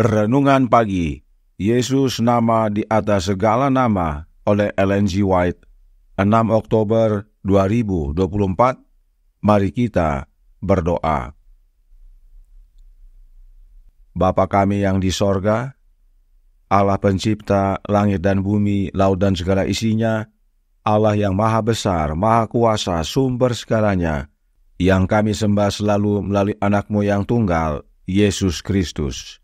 Renungan Pagi, Yesus nama di atas segala nama, oleh Ellen G. White, 6 Oktober 2024. Mari kita berdoa. Bapa kami yang di sorga, Allah pencipta langit dan bumi, laut dan segala isinya, Allah yang maha besar, maha kuasa, sumber segalanya, yang kami sembah selalu melalui anak-Mu yang tunggal, Yesus Kristus.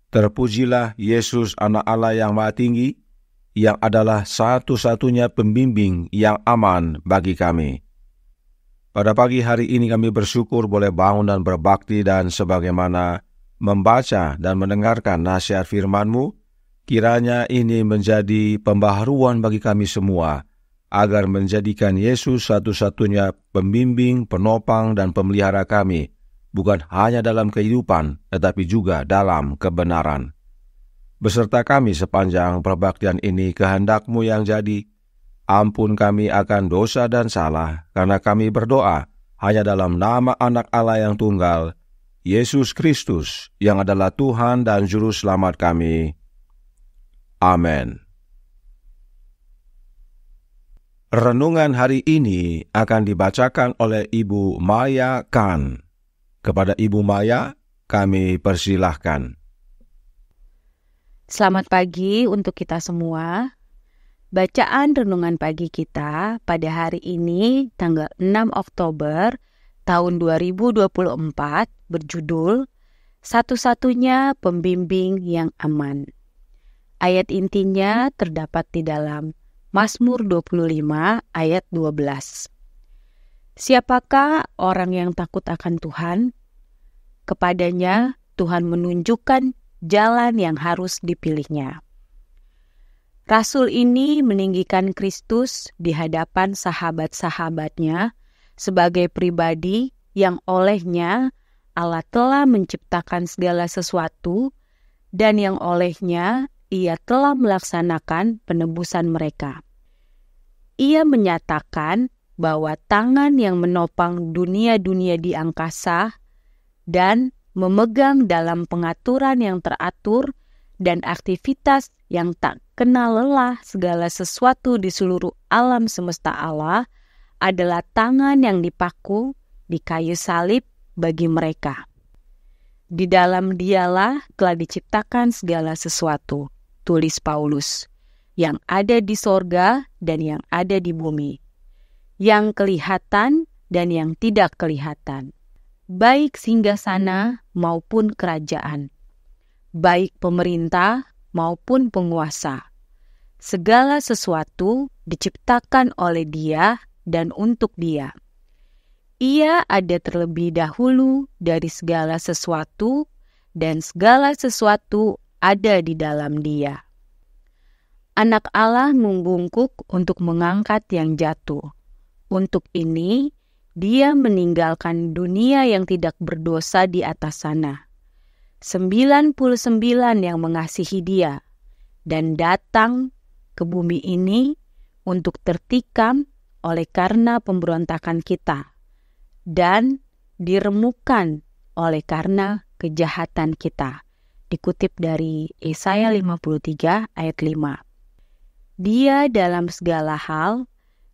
Terpujilah Yesus, anak Allah yang maha tinggi, yang adalah satu-satunya pembimbing yang aman bagi kami. Pada pagi hari ini kami bersyukur boleh bangun dan berbakti, dan sebagaimana membaca dan mendengarkan nasihat firman-Mu, kiranya ini menjadi pembaharuan bagi kami semua, agar menjadikan Yesus satu-satunya pembimbing, penopang, dan pemelihara kami, bukan hanya dalam kehidupan, tetapi juga dalam kebenaran. Beserta kami sepanjang perbaktian ini, kehendak-Mu yang jadi. Ampun kami akan dosa dan salah, karena kami berdoa hanya dalam nama anak Allah yang tunggal, Yesus Kristus, yang adalah Tuhan dan Juru Selamat kami. Amin. Renungan hari ini akan dibacakan oleh Ibu Maya Khan. Kepada Ibu Maya, kami persilahkan. Selamat pagi untuk kita semua. Bacaan renungan pagi kita pada hari ini, tanggal 6 Oktober tahun 2024, berjudul Satu-satunya Pembimbing yang Aman. Ayat intinya terdapat di dalam Mazmur 25 ayat 12. Siapakah orang yang takut akan Tuhan? Kepadanya Tuhan menunjukkan jalan yang harus dipilihnya. Rasul ini meninggikan Kristus di hadapan sahabat-sahabatnya sebagai pribadi yang olehnya Allah telah menciptakan segala sesuatu dan yang olehnya Ia telah melaksanakan penebusan mereka. Ia menyatakan bahwa tangan yang menopang dunia-dunia di angkasa dan memegang dalam pengaturan yang teratur dan aktivitas yang tak kenal lelah segala sesuatu di seluruh alam semesta Allah adalah tangan yang dipaku di kayu salib bagi mereka. Di dalam Dialah telah diciptakan segala sesuatu, tulis Paulus, yang ada di sorga dan yang ada di bumi, yang kelihatan dan yang tidak kelihatan, baik singgasana maupun kerajaan, baik pemerintah maupun penguasa. Segala sesuatu diciptakan oleh Dia dan untuk Dia. Ia ada terlebih dahulu dari segala sesuatu, dan segala sesuatu ada di dalam Dia. Anak Allah membungkuk untuk mengangkat yang jatuh. Untuk ini, Dia meninggalkan dunia yang tidak berdosa di atas sana. 99 yang mengasihi Dia, dan datang ke bumi ini untuk tertikam oleh karena pemberontakan kita, dan diremukkan oleh karena kejahatan kita. Dikutip dari Yesaya 53 ayat 5. Dia dalam segala hal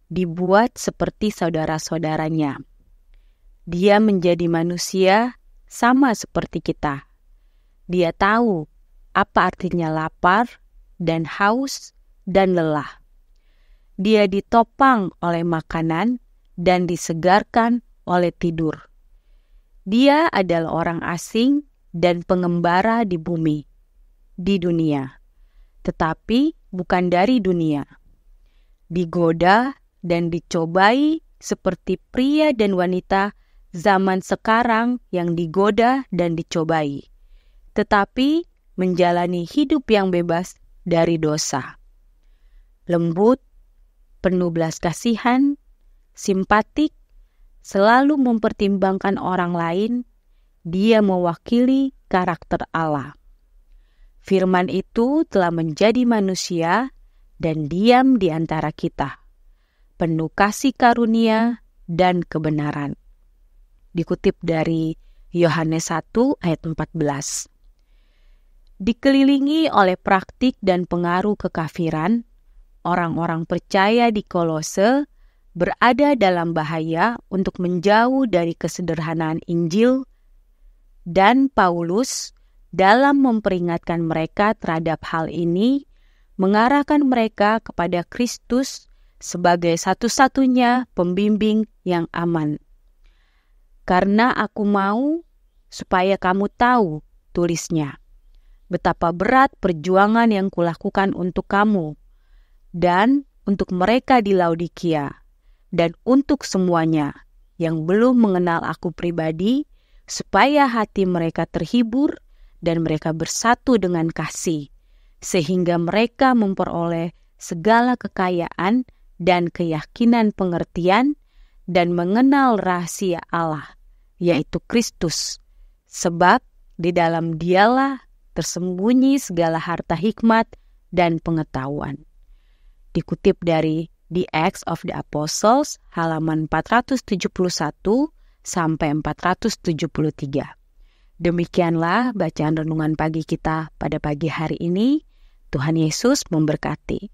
dibuat seperti saudara-saudaranya. Dia menjadi manusia sama seperti kita. Dia tahu apa artinya lapar dan haus dan lelah. Dia ditopang oleh makanan dan disegarkan oleh tidur. Dia adalah orang asing dan pengembara di bumi, di dunia, tetapi bukan dari dunia. Digoda dan dicobai seperti pria dan wanita zaman sekarang yang digoda dan dicobai, tetapi menjalani hidup yang bebas dari dosa. Lembut, penuh belas kasihan, simpatik, selalu mempertimbangkan orang lain, Dia mewakili karakter Allah. Firman itu telah menjadi manusia dan diam di antara kita, penuh kasih karunia dan kebenaran. Dikutip dari Yohanes 1 ayat 14. Dikelilingi oleh praktik dan pengaruh kekafiran, orang-orang percaya di Kolose berada dalam bahaya untuk menjauh dari kesederhanaan Injil, dan Paulus dalam memperingatkan mereka terhadap hal ini, mengarahkan mereka kepada Kristus sebagai satu-satunya pembimbing yang aman. Karena aku mau supaya kamu tahu, tulisnya, betapa berat perjuangan yang kulakukan untuk kamu, dan untuk mereka di Laodikia, dan untuk semuanya yang belum mengenal aku pribadi, supaya hati mereka terhibur dan mereka bersatu dengan kasih, sehingga mereka memperoleh segala kekayaan dan keyakinan pengertian dan mengenal rahasia Allah, yaitu Kristus, sebab di dalam Dialah tersembunyi segala harta hikmat dan pengetahuan. Dikutip dari The Acts of the Apostles, halaman 471 sampai 473. Demikianlah bacaan renungan pagi kita pada pagi hari ini. Tuhan Yesus memberkati.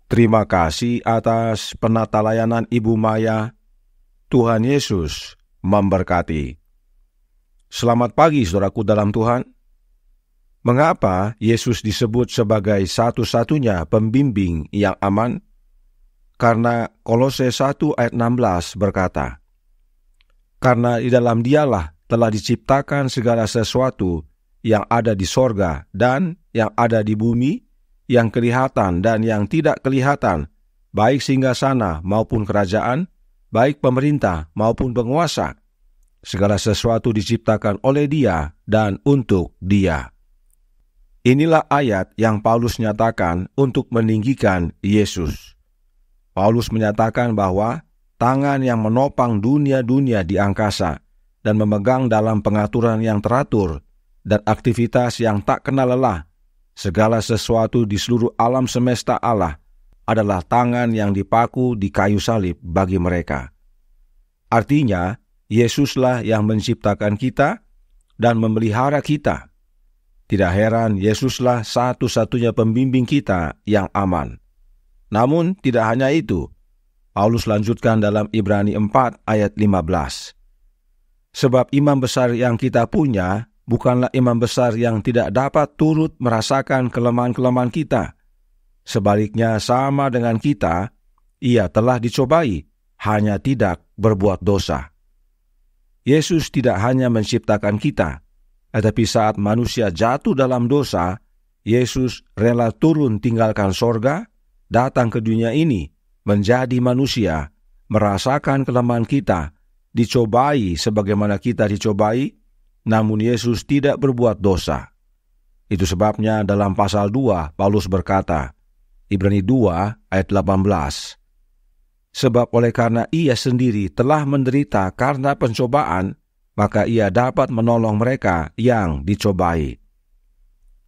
Terima kasih atas penata layanan Ibu Maya. Tuhan Yesus memberkati. Selamat pagi saudaraku dalam Tuhan. Mengapa Yesus disebut sebagai satu-satunya pembimbing yang aman? Karena Kolose 1 ayat 16 berkata, karena di dalam Dialah telah diciptakan segala sesuatu yang ada di sorga dan yang ada di bumi, yang kelihatan dan yang tidak kelihatan, baik singgasana maupun kerajaan, baik pemerintah maupun penguasa. Segala sesuatu diciptakan oleh Dia dan untuk Dia. Inilah ayat yang Paulus nyatakan untuk meninggikan Yesus. Paulus menyatakan bahwa tangan yang menopang dunia-dunia di angkasa dan memegang dalam pengaturan yang teratur dan aktivitas yang tak kenal lelah, segala sesuatu di seluruh alam semesta Allah adalah tangan yang dipaku di kayu salib bagi mereka. Artinya, Yesuslah yang menciptakan kita dan memelihara kita. Tidak heran Yesuslah satu-satunya pembimbing kita yang aman. Namun tidak hanya itu. Paulus lanjutkan dalam Ibrani 4 ayat 15. Sebab imam besar yang kita punya bukanlah imam besar yang tidak dapat turut merasakan kelemahan-kelemahan kita. Sebaliknya sama dengan kita, ia telah dicobai, hanya tidak berbuat dosa. Yesus tidak hanya menciptakan kita, tetapi saat manusia jatuh dalam dosa, Yesus rela turun tinggalkan sorga, datang ke dunia ini, menjadi manusia, merasakan kelemahan kita, dicobai sebagaimana kita dicobai, namun Yesus tidak berbuat dosa. Itu sebabnya dalam pasal 2, Paulus berkata, Ibrani 2 ayat 18, sebab oleh karena ia sendiri telah menderita karena pencobaan, maka ia dapat menolong mereka yang dicobai.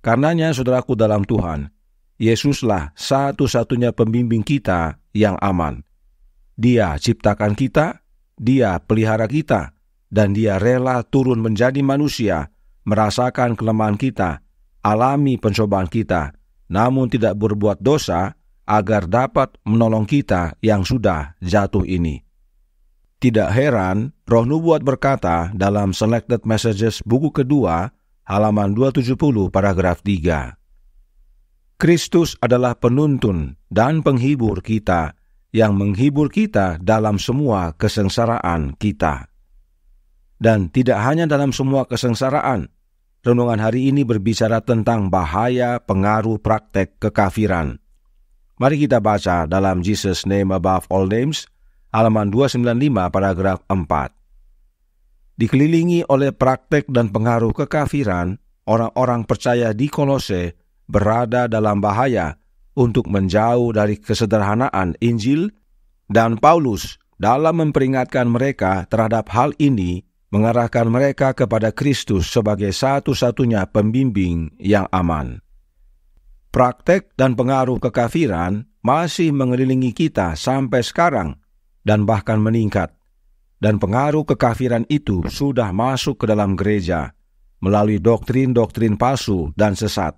Karenanya, saudaraku dalam Tuhan, Yesuslah satu-satunya pembimbing kita yang aman. Dia ciptakan kita, Dia pelihara kita, dan Dia rela turun menjadi manusia, merasakan kelemahan kita, alami pencobaan kita, namun tidak berbuat dosa, agar dapat menolong kita yang sudah jatuh ini. Tidak heran, Roh Nubuat berkata dalam Selected Messages buku kedua, halaman 270 paragraf 3. Kristus adalah penuntun dan penghibur kita, yang menghibur kita dalam semua kesengsaraan kita. Dan tidak hanya dalam semua kesengsaraan, renungan hari ini berbicara tentang bahaya pengaruh praktek kekafiran. Mari kita baca dalam Jesus' Name Above All Names, halaman 295 paragraf 4. Dikelilingi oleh praktek dan pengaruh kekafiran, orang-orang percaya di Kolose berada dalam bahaya untuk menjauh dari kesederhanaan Injil, dan Paulus dalam memperingatkan mereka terhadap hal ini, mengarahkan mereka kepada Kristus sebagai satu-satunya pembimbing yang aman. Praktek dan pengaruh kekafiran masih mengelilingi kita sampai sekarang dan bahkan meningkat. Dan pengaruh kekafiran itu sudah masuk ke dalam gereja. melalui doktrin-doktrin palsu dan sesat.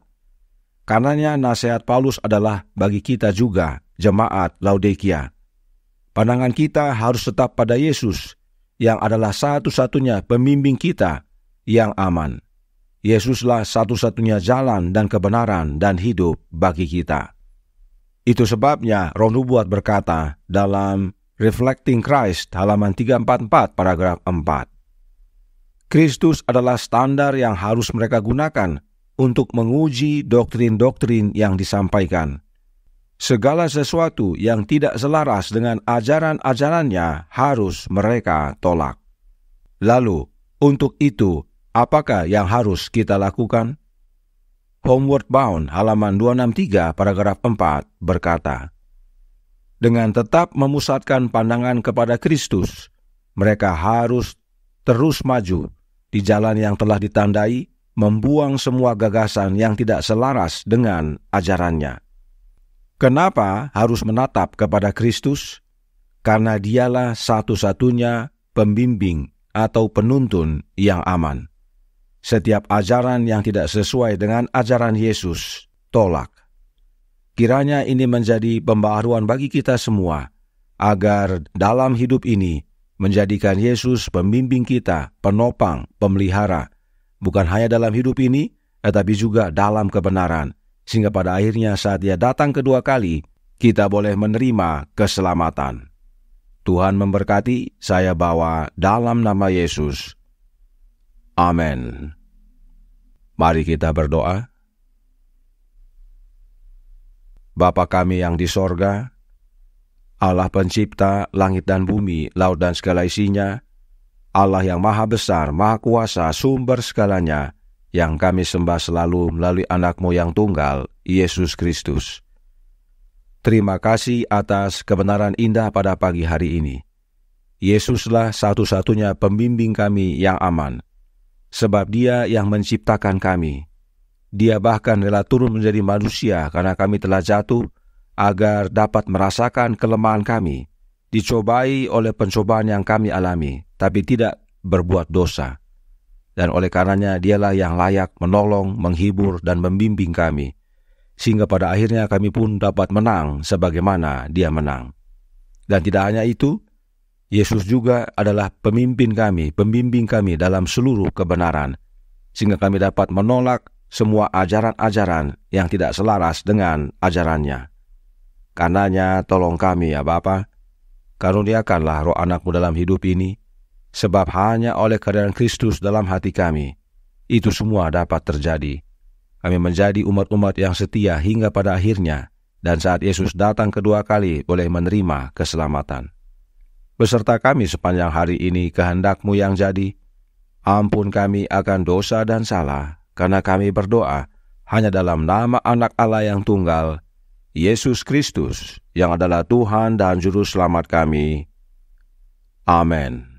Karenanya nasihat Paulus adalah bagi kita juga, jemaat Laodikia. Pandangan kita harus tetap pada Yesus, yang adalah satu-satunya pembimbing kita yang aman. Yesuslah satu-satunya jalan dan kebenaran dan hidup bagi kita. Itu sebabnya Roh Nubuat berkata dalam Reflecting Christ halaman 344 paragraf 4. Kristus adalah standar yang harus mereka gunakan untuk menguji doktrin-doktrin yang disampaikan. Segala sesuatu yang tidak selaras dengan ajaran-ajarannya harus mereka tolak. Lalu, untuk itu, apakah yang harus kita lakukan? Homeward Bound halaman 263 paragraf 4 berkata, dengan tetap memusatkan pandangan kepada Kristus, mereka harus terus maju di jalan yang telah ditandai, membuang semua gagasan yang tidak selaras dengan ajarannya. Kenapa harus menatap kepada Kristus? Karena dialah satu-satunya pembimbing atau penuntun yang aman. Setiap ajaran yang tidak sesuai dengan ajaran Yesus, tolak. Kiranya ini menjadi pembaharuan bagi kita semua, agar dalam hidup ini menjadikan Yesus pembimbing kita, penopang, pemelihara, bukan hanya dalam hidup ini, tetapi juga dalam kebenaran, sehingga pada akhirnya saat Dia datang kedua kali, kita boleh menerima keselamatan. Tuhan memberkati, saya bawa dalam nama Yesus. Amin. Mari kita berdoa. Bapa kami yang di sorga, Allah pencipta langit dan bumi, laut dan segala isinya, Allah yang maha besar, maha kuasa, sumber segalanya, yang kami sembah selalu melalui anak-Mu yang tunggal, Yesus Kristus. Terima kasih atas kebenaran indah pada pagi hari ini. Yesuslah satu-satunya pembimbing kami yang aman, sebab Dia yang menciptakan kami. Dia bahkan rela turun menjadi manusia karena kami telah jatuh, agar dapat merasakan kelemahan kami, dicobai oleh pencobaan yang kami alami, tapi tidak berbuat dosa. Dan oleh karenanya Dialah yang layak menolong, menghibur, dan membimbing kami, sehingga pada akhirnya kami pun dapat menang sebagaimana Dia menang. Dan tidak hanya itu, Yesus juga adalah pemimpin kami, pembimbing kami dalam seluruh kebenaran, sehingga kami dapat menolak semua ajaran-ajaran yang tidak selaras dengan ajarannya. Karenanya tolong kami ya Bapa, karuniakanlah roh anak-Mu dalam hidup ini, sebab hanya oleh kehadiran Kristus dalam hati kami, itu semua dapat terjadi. Kami menjadi umat-umat yang setia hingga pada akhirnya, dan saat Yesus datang kedua kali boleh menerima keselamatan. Beserta kami sepanjang hari ini kehendak-Mu yang jadi, ampun kami akan dosa dan salah, karena kami berdoa hanya dalam nama Anak Allah yang tunggal, Yesus Kristus, yang adalah Tuhan dan Juru Selamat kami. Amin.